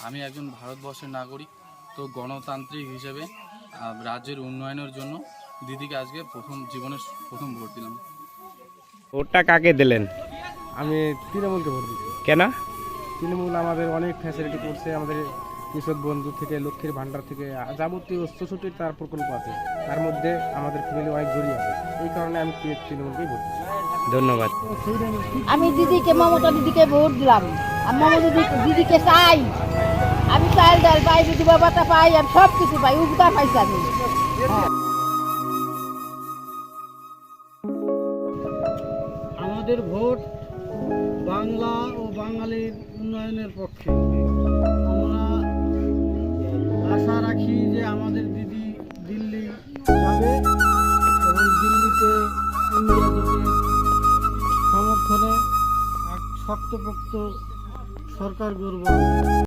আমি একজন ভারতবর্ষের নাগরিক, তো গণতান্ত্রিক হিসেবে রাজ্যের উন্নয়নের জন্য দিদিকে আজকে জীবনের প্রথম ভোট দিলাম। ভোটটা কাকে দিলেন? আমি তৃণমূলকে ভোট দিচ্ছি। কেন? তৃণমূল আমাদের অনেক ফ্যাসিলিটি করছে, আমাদের কৃষক বন্ধু থেকে লক্ষ্মীর ভাণ্ডার থেকে যাবতীয় 64 তার প্রকল্প আছে, তার মধ্যে আমাদের ফ্যামিলি অনেক জড়িয়ে আছে। এই কারণে আমি তৃণমূলকেই ভোট দিচ্ছি। ধন্যবাদ। আমি দিদিকে, মমতা দিদিকে ভোট দিলাম। আমি মমতা দিদিকে চাই। আমি চাল ডাল পাই, বিধবা ভাতা পাই, আমি সব কিছু পাই, উপকার পাইছি আমি। আমাদের ভোট বাংলা ও বাঙালির উন্নয়নের পক্ষে। আমরা আশা রাখি যে আমাদের দিদি দিল্লি যাবে এবং দিল্লিতে ইন্ডিয়া জোটের সমর্থনে এক শক্তপোক্ত সরকার গড়ব।